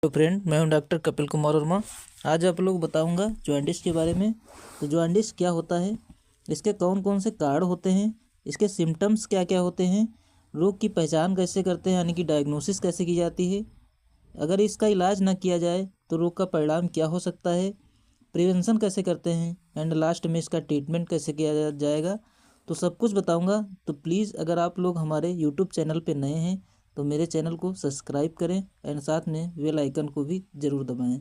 तो फ्रेंड, मैं हूं डॉक्टर कपिल कुमार वर्मा। आज आप लोग बताऊंगा जॉन्डिस के बारे में। तो जॉन्डिस क्या होता है, इसके कौन कौन से कारण होते हैं, इसके सिम्टम्स क्या क्या होते हैं, रोग की पहचान कैसे करते हैं यानी कि डायग्नोसिस कैसे की जाती है, अगर इसका इलाज ना किया जाए तो रोग का परिणाम क्या हो सकता है, प्रिवेंशन कैसे करते हैं, एंड लास्ट में इसका ट्रीटमेंट कैसे किया जाएगा। तो सब कुछ बताऊंगा। तो प्लीज़ अगर आप लोग हमारे यूट्यूब चैनल पे नए हैं तो मेरे चैनल को सब्सक्राइब करें एंड साथ में बेल आइकन को भी ज़रूर दबाएं।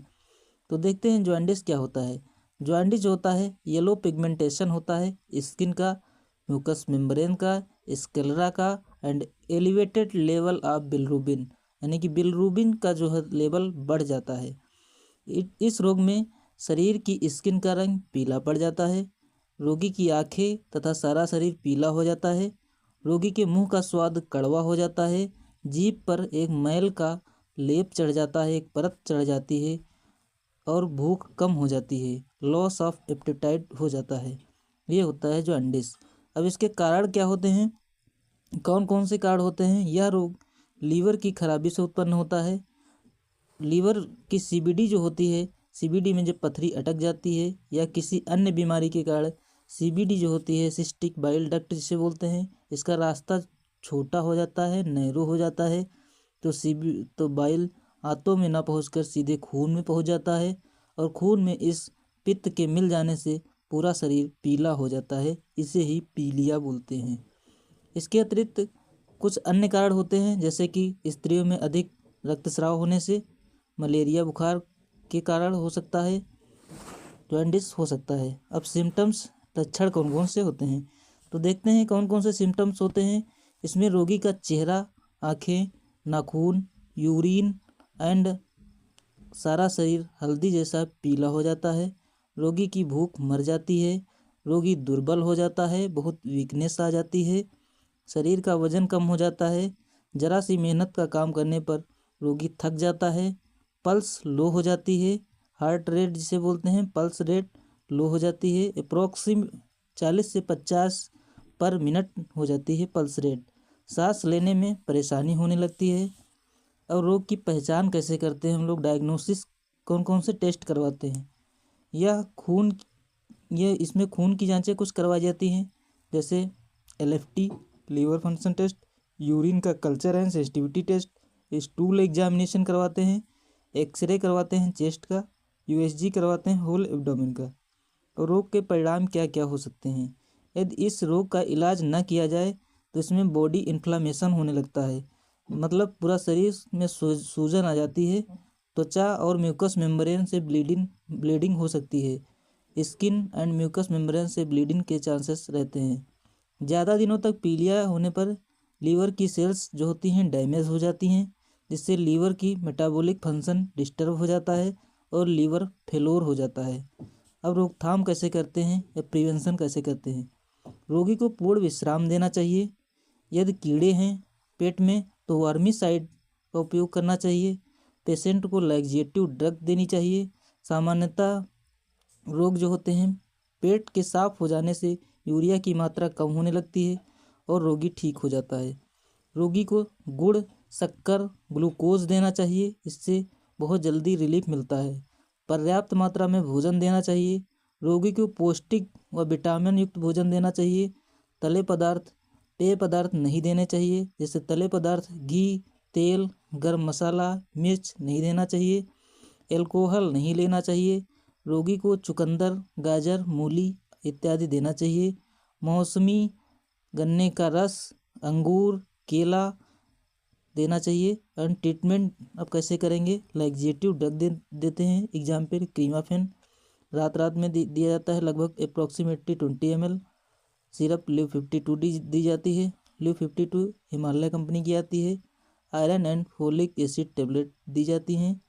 तो देखते हैं जॉन्डिस क्या होता है। जॉन्डिस होता है येलो पिगमेंटेशन होता है स्किन का, म्यूकस मेम्ब्रेन का, स्क्लेरा का and elevated level of bilirubin यानी कि बिलिरुबिन का जो है लेवल बढ़ जाता है। इस रोग में शरीर की स्किन का रंग पीला पड़ जाता है, रोगी की आंखें तथा सारा शरीर पीला हो जाता है, रोगी के मुंह का स्वाद कड़वा हो जाता है, जीभ पर एक मैल का लेप चढ़ जाता है, एक परत चढ़ जाती है और भूख कम हो जाती है, लॉस ऑफ एपेटाइट हो जाता है। ये होता है जॉन्डिस। अब इसके कारण क्या होते हैं, कौन कौन से कारण होते हैं। यह रोग लीवर की खराबी से उत्पन्न होता है। लीवर की सीबीडी जो होती है, सीबीडी में जब पथरी अटक जाती है या किसी अन्य बीमारी के कारण सीबीडी जो होती है, सिस्टिक बाइल डक्ट जिसे बोलते हैं, इसका रास्ता छोटा हो जाता है, नैरो हो जाता है। तो बाइल आंतों में ना पहुंचकर सीधे खून में पहुंच जाता है और खून में इस पित्त के मिल जाने से पूरा शरीर पीला हो जाता है। इसे ही पीलिया बोलते हैं। इसके अतिरिक्त कुछ अन्य कारण होते हैं, जैसे कि स्त्रियों में अधिक रक्तस्राव होने से, मलेरिया बुखार के कारण हो सकता है, जॉन्डिस हो सकता है। अब सिम्टम्स लक्षण कौन कौन से होते हैं, तो देखते हैं कौन कौन से सिम्टम्स होते हैं। इसमें रोगी का चेहरा, आँखें, नाखून, यूरिन एंड सारा शरीर हल्दी जैसा पीला हो जाता है, रोगी की भूख मर जाती है, रोगी दुर्बल हो जाता है, बहुत वीकनेस आ जाती है, शरीर का वजन कम हो जाता है, जरा सी मेहनत का काम करने पर रोगी थक जाता है, पल्स लो हो जाती है, हार्ट रेट जिसे बोलते हैं पल्स रेट लो हो जाती है, अप्रोक्सीम 40 से 50 पर मिनट हो जाती है पल्स रेट, सांस लेने में परेशानी होने लगती है। और रोग की पहचान कैसे करते हैं हम लोग, डायग्नोसिस कौन कौन से टेस्ट करवाते हैं। यह खून यह इसमें खून की जांचें कुछ करवाई जाती हैं, जैसे LFT liver function test, urine का culture and sensitivity test, stool examination करवाते हैं, एक्सरे करवाते हैं चेस्ट का, यूएसजी करवाते हैं होल एब्डोमेन का। और रोग के परिणाम क्या क्या हो सकते हैं। यदि इस रोग का इलाज न किया जाए तो इसमें बॉडी इन्फ्लामेशन होने लगता है, मतलब पूरा शरीर में सूजन आ जाती है, त्वचा और म्यूकस मेम्ब्रेन से ब्लीडिंग हो सकती है, स्किन एंड म्यूकस मेम्ब्रेन से ब्लीडिंग के चांसेस रहते हैं। ज़्यादा दिनों तक पीलिया होने पर लीवर की सेल्स जो होती हैं डैमेज हो जाती हैं, जिससे लीवर की मेटाबॉलिक फंक्शन डिस्टर्ब हो जाता है और लीवर फेलोर हो जाता है। अब रोकथाम कैसे करते हैं या प्रिवेंशन कैसे करते हैं। रोगी को पूर्ण विश्राम देना चाहिए। यदि कीड़े हैं पेट में तो वर्मीसाइड का उपयोग करना चाहिए। पेशेंट को लैक्सेटिव ड्रग देनी चाहिए। सामान्यतः रोग जो होते हैं पेट के साफ हो जाने से यूरिया की मात्रा कम होने लगती है और रोगी ठीक हो जाता है। रोगी को गुड़, शक्कर, ग्लूकोज देना चाहिए, इससे बहुत जल्दी रिलीफ मिलता है। पर्याप्त मात्रा में भोजन देना चाहिए। रोगी को पौष्टिक व विटामिन युक्त भोजन देना चाहिए। तले पदार्थ, पेय पदार्थ नहीं देने चाहिए, जैसे तले पदार्थ, घी, तेल, गर्म मसाला, मिर्च नहीं देना चाहिए। एल्कोहल नहीं लेना चाहिए। रोगी को चुकंदर, गाजर, मूली इत्यादि देना चाहिए। मौसमी गन्ने का रस, अंगूर, केला देना चाहिए। एंड ट्रीटमेंट अब कैसे करेंगे, लैक्सेटिव ड्रग देते हैं, एग्जाम्पल क्रीमाफेन रात रात में दिया जाता है, लगभग अप्रॉक्सीमेटली 20 ml। सिरप लिव 52 दी जाती है, लिव 52 हिमालय कंपनी की आती है। Iron and folic acid tablet दी जाती हैं।